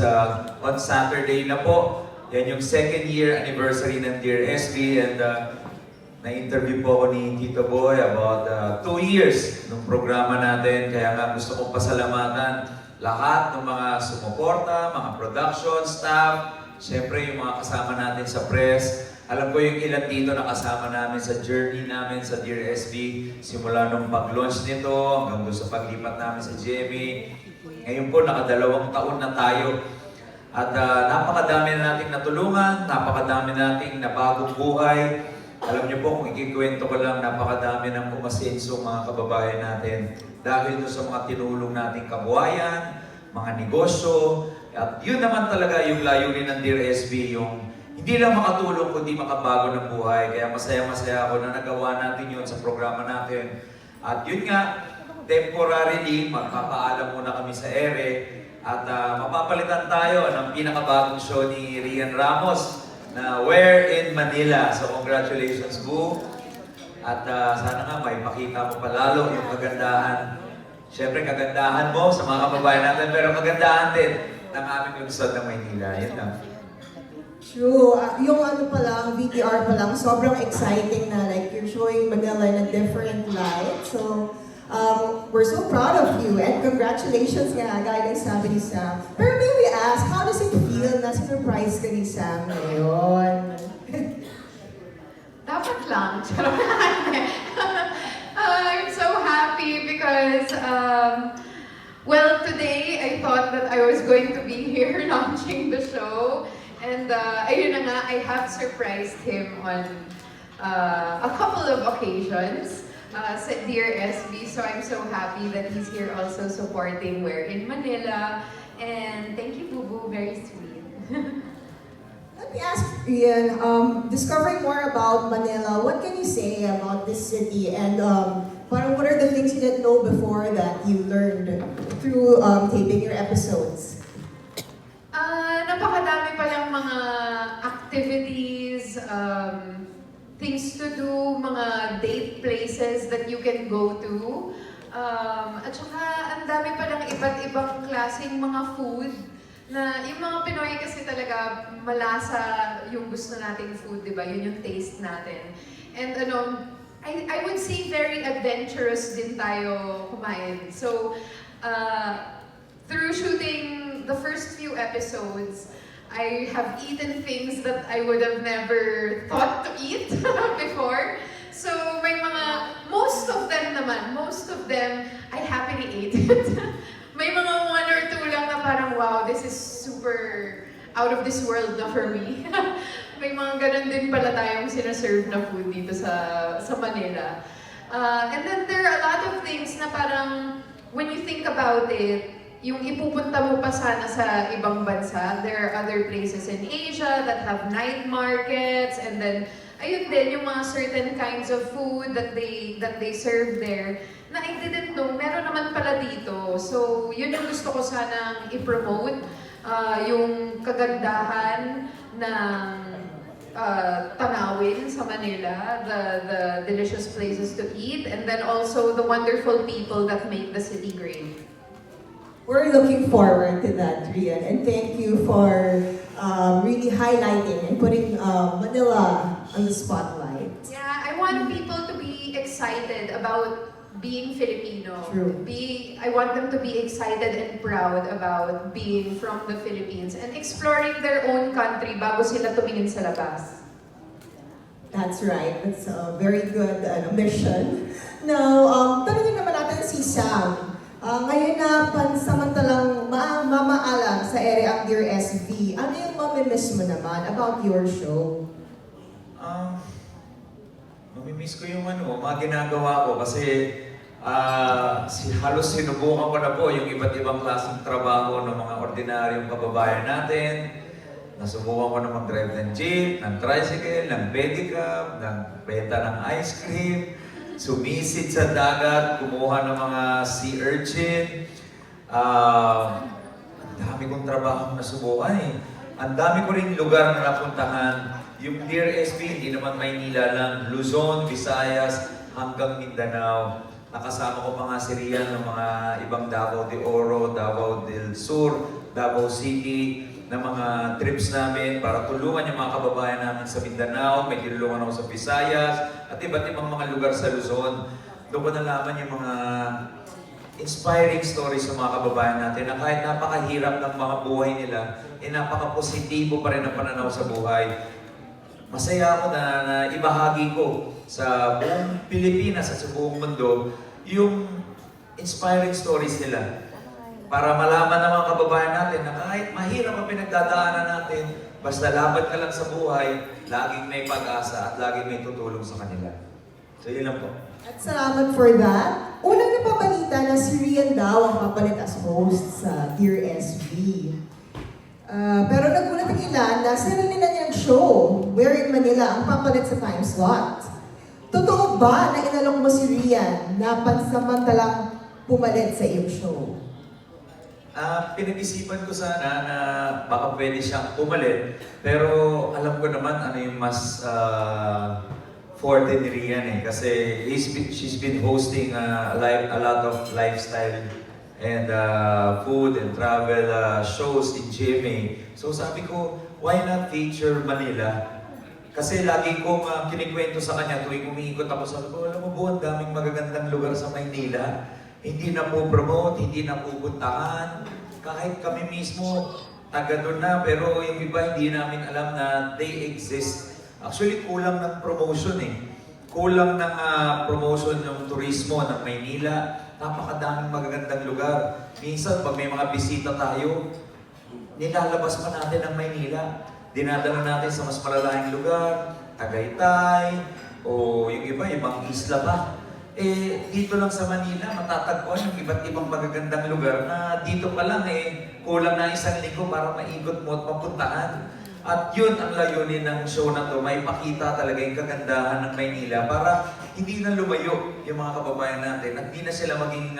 On Saturday na po. Yan yung second year anniversary ng Dear SB and na-interview po ako ni Tito Boy about 2 years ng programa natin. Kaya nga gusto kong pasalamatan lahat ng mga sumuporta, mga production staff, siyempre yung mga kasama natin sa press. Alam ko yung ilan dito na kasama namin sa journey namin sa Dear SB simula nung pag-launch nito hanggang doon sa paglipat namin sa GMA. Ngayon po, nakadalawang taon na tayo. At napakadami na nating natulungan, napakadami nating nabagong buhay. Alam niyo po, kung ikikwento ko lang, napakadami ng umasenso mga kababayan natin. Dahil doon sa mga tinulong nating kabuhayan, mga negosyo. At yun naman talaga yung layunin ng Dear SB, yung hindi lang makatulong kundi makabago ng buhay. Kaya masaya-masaya ako na nagawa natin yun sa programa natin. At yun nga, temporarily, magpapaalam muna kami sa ere at mapapalitan tayo ng pinakabagong show ni Rian Ramos na Where in Manila. So congratulations, Boo. At sana nga may pakita mo palalo yung kagandahan. Siyempre kagandahan mo sa mga kababayan natin, pero kagandahan din ng aming lungsod ng Maynila. Yan lang. True. Yung ano pa lang, VTR pa lang, sobrang exciting na like you're showing Manila in a different light. So, we're so proud of you and congratulations nga, gaya ng sabi ni Sam. Pero may we ask, how does it feel na surprise ka ni Sam ngayon? Dapat lang. I'm so happy because, well, today I thought that I was going to be here launching the show. And ayun na nga, I have surprised him on a couple of occasions sa Dear SB. So I'm so happy that he's here also supporting Where in Manila. And thank you, Boo Boo. Very sweet. Let me ask Ian, discovering more about Manila, what can you say about this city? And what are the things you didn't know before that you learned through taping your episodes? Napakadami palang mga activities, things to do, mga date places that you can go to. At saka, ang dami palang iba't ibang klaseng mga food na yung mga Pinoy kasi talaga malasa yung gusto nating food, di ba? Yun yung taste natin. And I would say very adventurous din tayo kumain. So, through shooting the first few episodes, I have eaten things that I would have never thought to eat before. So may mga, most of them, I happily ate it. May mga 1 or 2 lang na parang, wow, this is super out of this world na for me. May mga ganun din pala tayong sinaserve na food dito sa Manila. And then there are a lot of things na parang, when you think about it, yung ipupunta mo pa sana sa ibang bansa, there are other places in Asia that have night markets, and then ayun din yung mga certain kinds of food that they serve there na I didn't know meron naman pala dito. So yun yung gusto ko sanang i-promote, yung kagandahan ng tanawin sa Manila, the delicious places to eat, and then also the wonderful people that make the city great. We're looking forward to that, Rian, and thank you for really highlighting and putting Manila on the spotlight. Yeah, I want people to be excited about being Filipino. True. I want them to be excited and proud about being from the Philippines and exploring their own country bago sila tumingin sa labas. That's right. That's a very good mission. Now, tanongin naman natin si Sam. Ngayon na pansamantalang mamaalam sa ere ang Dear SB, ano yung mamimiss mo naman about your show? Mamimiss ko yung mga ginagawa ko kasi halos sinubukan ko na po yung iba't ibang klaseng trabaho ng mga ordinaryong kababayan natin. Nasubukan ko na mag-drive ng jeep, ng tricycle, ng pedicab, ng benta ng ice cream, sumisid sa dagat, kumuha ng mga sea urchin. Ang dami kong trabaho na subukan eh. Ang dami ko rin lugar na napuntahan. Yung Dear SB, hindi naman Maynila lang, Luzon, Visayas, hanggang Mindanao. Nakasama ko pa nga si Rian ng mga ibang Davao de Oro, Davao del Sur, Davao City, ng mga trips namin para tulungan yung mga kababayan namin sa Mindanao, may tinulungan ako sa Visayas, at iba't ibang mga lugar sa Luzon. Doon ko nalaman yung mga inspiring stories ng mga kababayan natin na kahit napakahirap ng mga buhay nila, napaka-positibo pa rin ang pananaw sa buhay. Masaya ako na ibahagi ko sa buong Pilipinas at sa buong mundo yung inspiring stories nila. Para malaman ng mga kababayan natin na kahit mahirap ang pinagdadaanan natin, basta laban ka lang sa buhay, laging may pag-asa at laging may tutulong sa kanila. So yun lang po. At salamat for that. Unang napabalita na si Rian daw ang papalit as host sa Dear SB. Pero nagulat ang ilan na sarili na niyang show, Where in Manila, ang papalit sa time slot. Totoo ba na inalok mo si Rian na pansamantalang pumalit sa iyong show? Pinag-isipan ko sana na baka pwede siyang pumalit, pero alam ko naman ano yung mas forte ni Rian kasi she's been hosting a lot of lifestyle and food and travel shows in GMA. So sabi ko, why not feature Manila? Kasi lagi kong kinikwento sa kanya tuwing umiikot ako, sabi ko, alam mo po, ang daming magagandang lugar sa Maynila. Hindi na po promote, hindi na pupuntahan. Kahit kami mismo, taga doon na, pero yung iba hindi namin alam na they exist. Actually, kulang ng promotion eh. Kulang ng promotion ng turismo ng Maynila. Napakadaming magagandang lugar. Minsan, pag may mga bisita tayo, nilalabas pa natin ang Maynila. Dinadala natin sa mas malalayang lugar, Tagaytay, o yung iba, ibang isla pa. Dito lang sa Manila, matatagpuan yung iba't ibang magagandang lugar na dito pa lang kulang na isang linggo para maikot mo at mapuntahan. At yun ang layunin ng show na to, may pakita talaga yung kagandahan ng Maynila para hindi na lumayo yung mga kababayan natin at hindi na sila maging,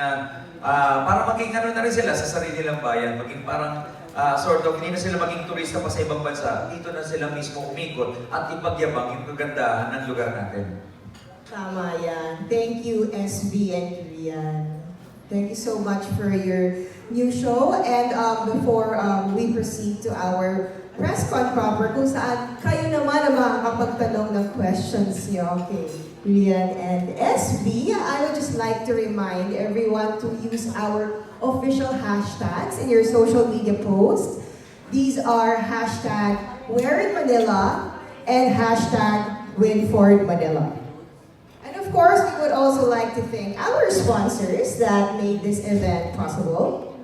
para maging ano na rin sila sa sarili nilang bayan, maging parang sort of, hindi na sila maging turista pa sa ibang bansa, dito na sila mismo umikot at ipagyabang yung kagandahan ng lugar natin. Tama yan. Thank you, SB and Rian. Thank you so much for your new show. And before we proceed to our press con proper, kung saan kayo naman ang makakapagtanong ng questions niyo kay Rian and SB, I would just like to remind everyone to use our official hashtags in your social media posts. These are hashtag Where in Manila and hashtag Winford Manila. Of course, we would also like to thank our sponsors that made this event possible.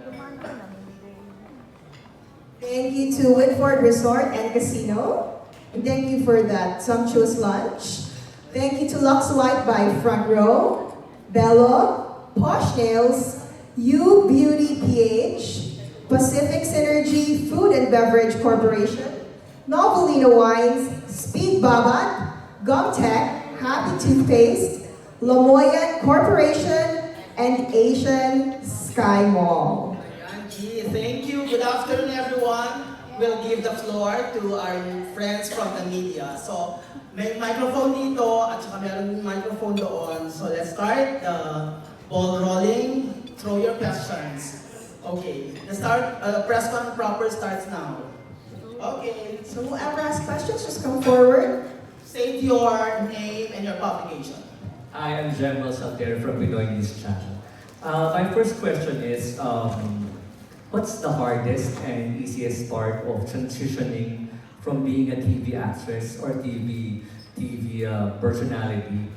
Thank you to Winford Resort and Casino. And thank you for that sumptuous lunch. Thank you to Lux White by Front Row, Bello, Posh Nails, U Beauty PH, Pacific Synergy Food and Beverage Corporation, Novelino Wines, Speed Babat, Gumtech, Happy Toothpaste, Lamoyan Corporation, and Asian Sky Mall. Angie, thank you. Good afternoon, everyone. We'll give the floor to our friends from the media. So, may microphone dito at saka meron microphone doon. So, let's start the ball rolling. Throw your questions. Okay, the press con proper starts now. Okay, So whoever has questions, just come forward. state your name and your publication. I am General Salter from Pinoy News Channel. My first question is, what's the hardest and easiest part of transitioning from being a TV actress or TV personality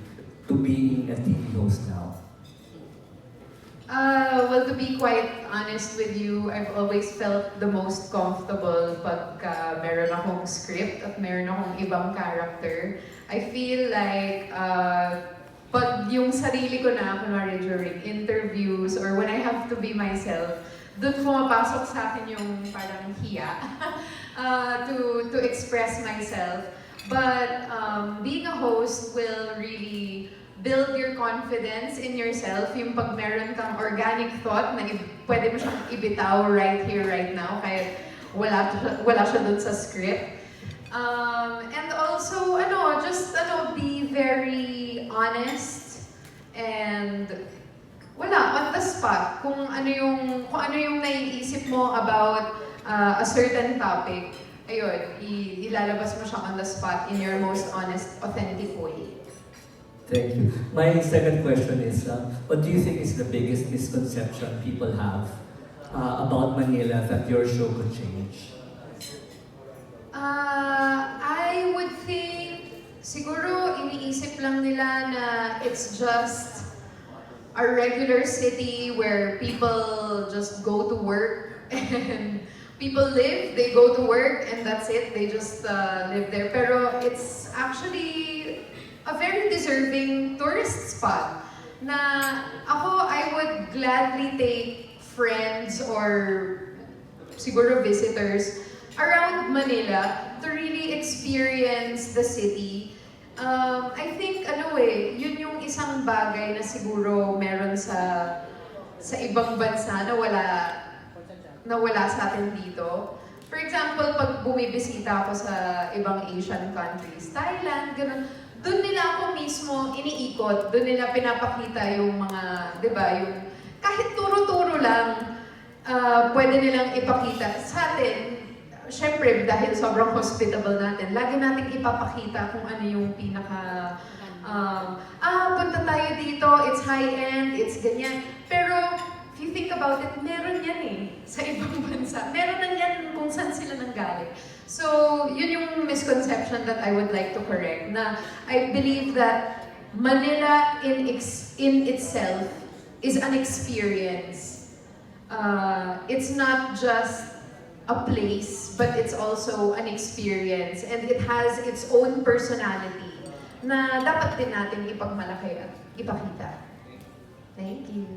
to being a TV host now? Well, to be quite honest with you, I've always felt the most comfortable pag meron akong script at meron akong ibang character. I feel like pag yung sarili ko na, kunwari during interviews or when I have to be myself, dun pumapasok sa akin yung parang hiya to express myself. But being a host will really build your confidence in yourself. Yung pag meron kang organic thought na pwede mo siyang ibitaw right here, right now, kahit wala siya dun sa script. And also, be very honest and on the spot kung ano yung naiisip mo about a certain topic, ayun, ilalabas mo siya on the spot in your most honest, authentic way. Thank you. My second question is, what do you think is the biggest misconception people have about Manila that your show could change? I would think, siguro iniisip lang nila na it's just a regular city where people just go to work and people live, they go to work and that's it, they just live there. Pero it's actually a very deserving tourist spot na ako, I would gladly take friends or siguro visitors around Manila to really experience the city. I think yun yung isang bagay na siguro meron sa ibang bansa na wala sa atin dito. For example, pag bumibisita ako sa ibang Asian countries, Thailand, ganun, doon nila ako mismo iniikot, doon nila pinapakita yung mga, di ba, yung kahit turo-turo lang, pwede nilang ipakita sa atin. Siyempre, dahil sobrang hospitable natin, lagi nating ipapakita kung ano yung pinaka, punta tayo dito, it's high-end, it's ganyan. Pero, if you think about it, meron yan sa ibang bansa. Meron na yan kung saan sila nanggaling. So, yun yung misconception that I would like to correct, na I believe that Manila in itself is an experience. It's not just a place, but it's also an experience and it has its own personality na dapat din natin ipagmalaki at ipakita. Thank you.